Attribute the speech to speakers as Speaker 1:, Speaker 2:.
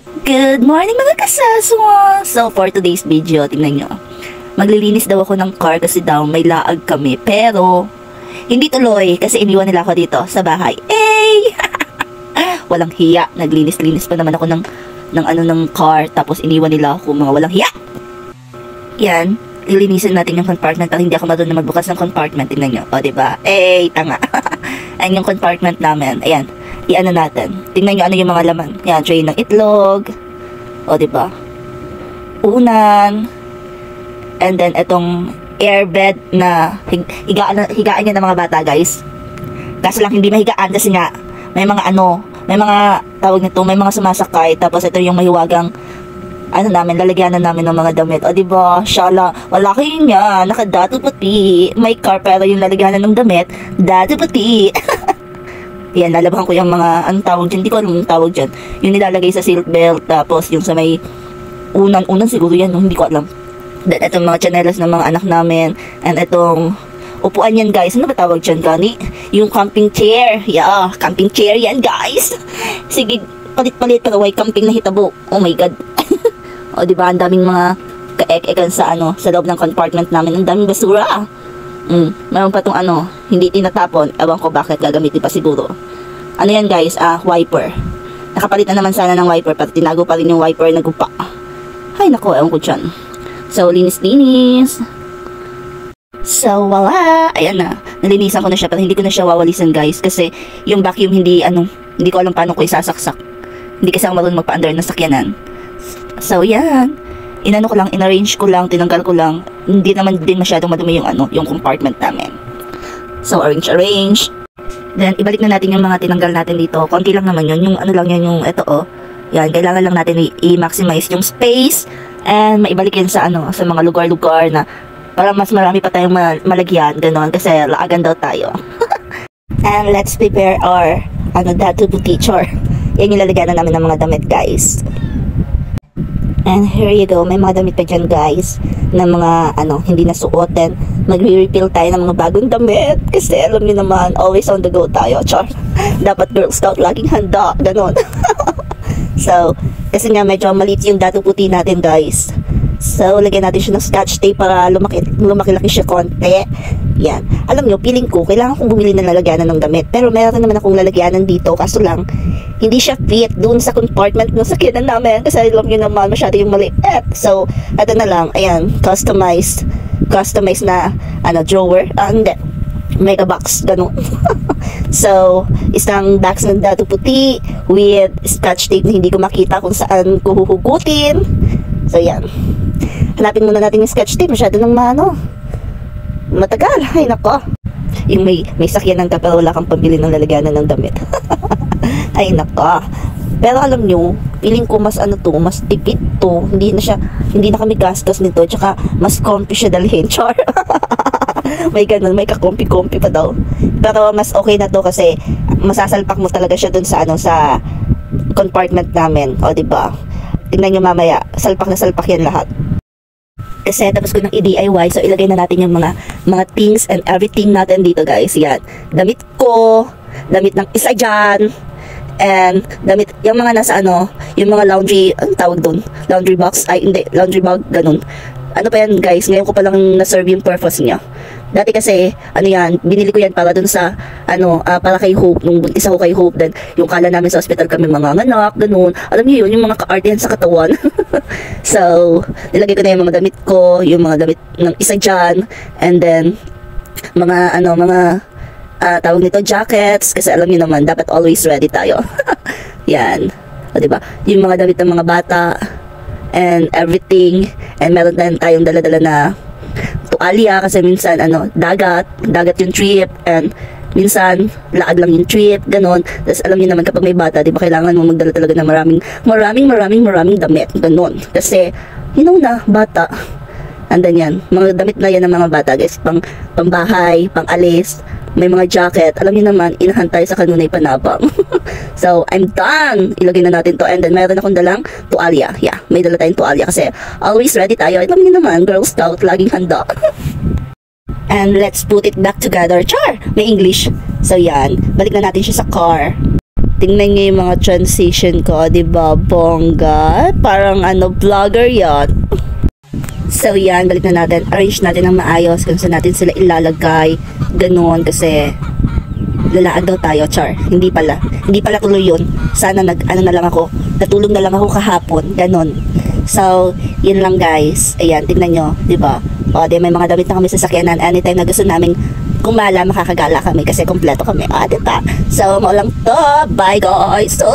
Speaker 1: Good morning mga kasaswa! So for today's video, tingnan nyo. Maglilinis daw ako ng car kasi daw may laag kami. Pero, hindi tuloy kasi iniwan nila ako dito sa bahay. Hey! Walang hiya. Naglinis-linis pa naman ako ng car. Tapos iniwan nila ako mga walang hiya. Yan. Lilinisin natin yung compartment. Pero hindi ako marunong magbukas ng compartment. Tingnan nyo. O, diba? Hey! Tanga. Ayan yung compartment namin. Ayan. I-ano natin. Tingnan nyo ano yung mga laman. Yan. Tray ng itlog. O, diba? Unan. And then, itong airbed na higaan niya ng mga bata, guys. Kaso lang, hindi mahigaan kasi nga, may mga tawag nito, may mga sumasakay. Tapos, ito yung mahiwagang, lalagyanan namin ng mga damit. O, diba? Shala, wala kayo nga, nakadato puti. May car, pero yung lalagyanan ng damit, dato puti. Yan, lalabahan ko yung mga, tawag dyan, hindi ko alam yung tawag dyan. Yung nilalagay sa seatbelt, tapos yung sa may unan siguro yan, hindi ko alam. Then, itong mga chanelas ng mga anak namin, and itong upuan yan, guys. Ano ba tawag dyan, Gani? Yung camping chair. Yeah, camping chair yan, guys. Sige, palit-palit, pero why camping na hitabo? Oh my God. O, diba, ang daming mga kaek-ekan sa loob ng compartment namin. Ang daming basura. Mayroon pa itong hindi tinatapon. Ewan ko bakit, gagamitin pa siguro. Ano yan, guys? Wiper. Nakapalit na naman sana ng wiper, pero tinago pa rin yung wiper na gupa. Ay, nako, ewan ko dyan. So, linis-linis. So, wala. Ayan na. Nalinisan ko na siya, pero hindi ko na siya wawalisan, guys. Kasi, yung vacuum, hindi ko alam paano ko isasaksak. Hindi kasi ako marunong magpa-under ng sakyanan. So, yan. Inarrange ko lang, tinanggal ko lang. Hindi naman din masyadong madumi yung compartment namin. So, arrange. Then, ibalik na natin yung mga tinanggal natin dito. Konti lang naman yun. Yung yung ito, oh. Yan, kailangan lang natin i-maximize yung space. And, maibalik yan sa mga lugar-lugar na para mas marami pa tayong malagyan. Ganon, kasi laagan daw tayo. And, let's prepare our, datu teacher. Yan yung lalagyan na namin ng mga damit, guys. And here you go, may mga damit pa dyan, guys, na mga, hindi nasuot. Then, magre-refill tayo ng mga bagong damit. Kasi, alam niyo naman, always on the go tayo, char. Dapat Girl Scout, laging handa, ganon. So, kasi nga, medyo maliit yung datu puti natin, guys. So, lagyan natin siya ng scotch tape para lumaki-laki siya konti. Yan. Alam nyo, feeling ko, kailangan kong bumili ng lalagyanan ng damit. Pero meron naman akong lalagyanan dito. Kaso lang, hindi siya fit dun sa compartment ng sakyanan namin. Kasi alam nyo naman, masyado yung maliit. So, ito na lang. Ayan, customized na, drawer. Hindi. Mega box. Ganun. So, isang box ng datu puti with scotch tape na hindi ko makita kung saan ko huhugutin. So, yan. Hanapin muna natin yung sketch tape. Masyado nang matagal. Ay, nako. Yung may sakyanan ka pero wala kang pambili ng lalagyanan ng damit. Ay, nako. Pero alam nyo, feeling ko mas mas tipid to. Hindi na kami gastos nito. Tsaka, mas comfy siya dalhin. Char. May ganun, may ka-comfy pa daw. Pero mas okay na to kasi masasalpak mo talaga siya dun sa sa compartment namin. O, diba? Tingnan nyo mamaya, salpak na salpak yan lahat. Kasi tapos ko ng i-DIY, so ilagay na natin yung mga things and everything natin dito, guys. Yan, damit ko, damit ng isa dyan, and damit, yung mga nasa yung mga laundry, ang tawag doon, laundry box, ay hindi, laundry bag, ganun. Ano pa yan, guys, ngayon ko palang na-serve yung purpose niya. Dati kasi, yan, binili ko yan para dun sa, para kay Hope, nung buntis ako kay Hope, then, yung kala namin sa hospital kami mga nganak, ganun. Alam niyo yun, yung mga ka-artihan sa katawan. So, nilagay ko na yung mga damit ko, yung mga damit ng isa dyan, and then, tawag nito, jackets, kasi alam niyo naman, dapat always ready tayo. Yan. O, diba? Yung mga damit ng mga bata, and everything, and meron tayong dala-dala na tuwalya kasi minsan dagat yung trip, and minsan laag lang yung trip, ganon. Tapos alam niyo naman kapag may bata, di ba kailangan mo magdala talaga ng maraming damit, ganon. Kasi na bata. Andan yan, mga damit na yan ng mga bata, guys, pambahay, pang-alis, may mga jacket. Alam niyo naman, inahan tayo sa kanunay panabang. So, I'm done. Ilagay na natin to. And then, mayroon akong dalang tuwalya. Yeah, may dala tayong tuwalya kasi always ready tayo. Alam niyo naman, Girl Scout, laging handa. And let's put it back together. Char! May English. So, yan. Balik na natin siya sa car. tingnan niyo yung mga transition ko, di ba? Bongga. Parang vlogger yan. So yan, balik na natin. Arrange natin ng maayos kung saan natin sila ilalagay. Ganon, kasi lalaan daw tayo, char. Hindi pala tuloy yun. Sana na lang ako. Natulog na lang ako kahapon. Ganon. So, yun lang guys. Ayan, tignan nyo, di ba? O, di may mga damit na kami sa sakyanan. Anytime na gusto namin gumala, makakagala kami kasi kompleto kami. O, di ba? So, maulang to. Bye guys. So,